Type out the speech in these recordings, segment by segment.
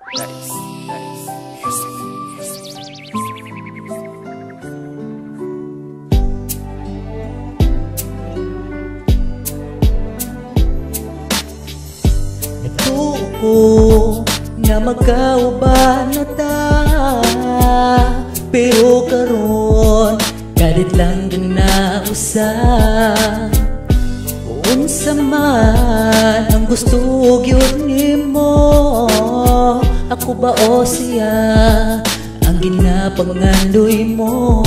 Nagtuo nga magkauban na ta, pero karon kadit lang kang nausa. Unsa man ang gusto gyud nimo, ako ba o siya ang ginapangandoy mo?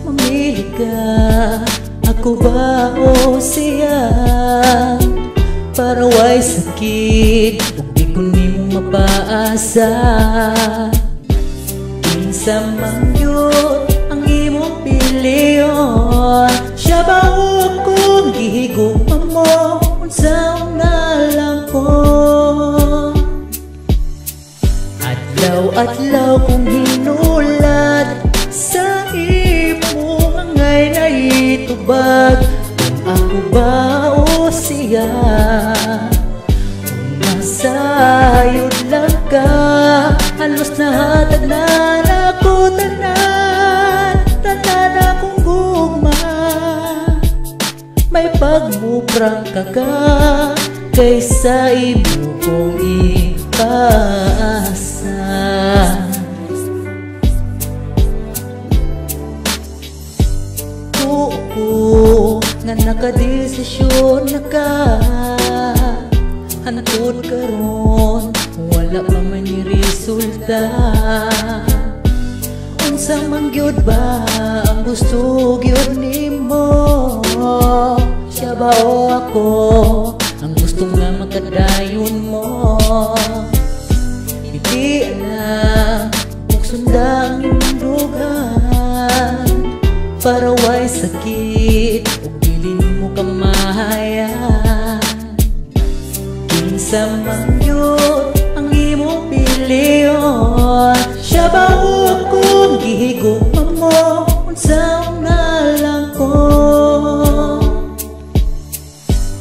Mamili ka, ako ba o siya? Para way sakit, ug di ko nimo mapaasa. Kinsa man yun ang imong piliyon, siya ba o kung gihigugma mo, unsa na lang ko. Adlaw-adlaw kong hinulat sa imo ngay naitubag, kung ako ba o siya. Kung nasayod lang ka, halos nahatag na ako tanan akong gugma. May pagmuprang ka kaysa imo kong ipasa. Tuo nga nakadesisyon na ka, hantod karon wala pa man ni resulta. Unsa man gyud ba ang gusto gyud nimo, siya ba o ako ang gusto nga makadayon mo? Hindi alam kung sundang imong dughan, para way sakit ug dili mo kamahayan. Kinsa man yun ang imong piliyon, siya ba o kung gihigugma mo, unsa na lang ko.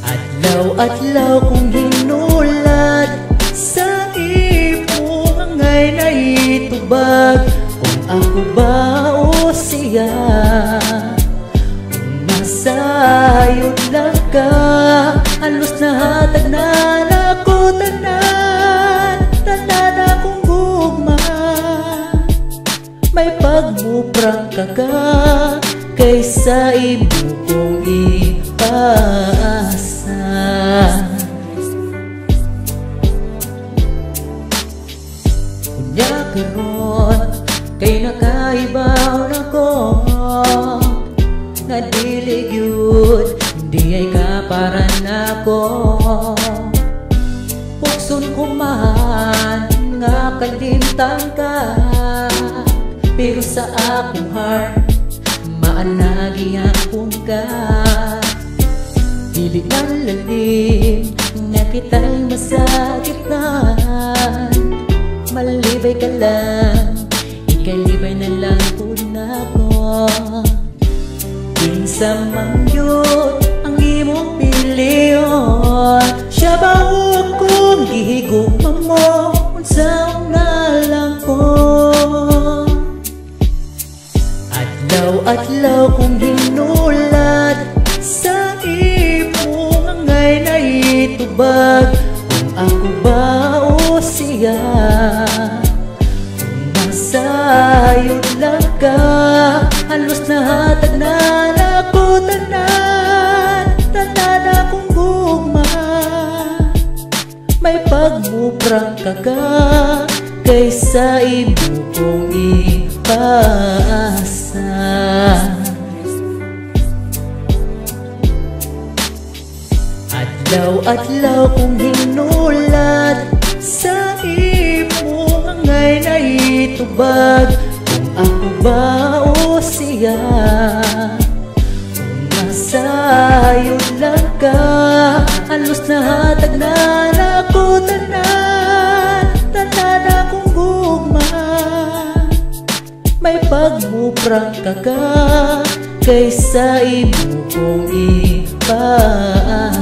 Adlaw-adlaw kong hinulat sa imo ngay naitubag, kung ako ba o siya. Kung nasayod lang ka, halos nahatag na ako tanan akong gugma. May pagmuprang ka kaysa imo kong ipasa. Unya karon kay nakaibaw na ko, nga dili gyud hindi ay kaparan nako. Pukson ko man nga kalintang ka, pero sa akong heart maanagi akong ka. Dili man lalim nga kita'y masakitnan, malibay ka lang, ikalibay na lang po nako. Kinsa man yun ang imong piliyon, siya ba o kung gihigugma mo, unsa na lang ko. Adlaw-adlaw kong hinulat sa imo ngay naitubag, kung ako ba o siya. Kung nasayod lang ka, halos nahatag na ako tanan akong gugma. May pagmuprang ka kaysa imo kong ipasa. Adlaw-adlaw kong hinulat sa imo ngay naitubag, kung ako ba o siya. Kung nasayod lang ka, halos nahatag na ako tanan akong gugma. May pagmuprang ka kaysa imo kong ipasa.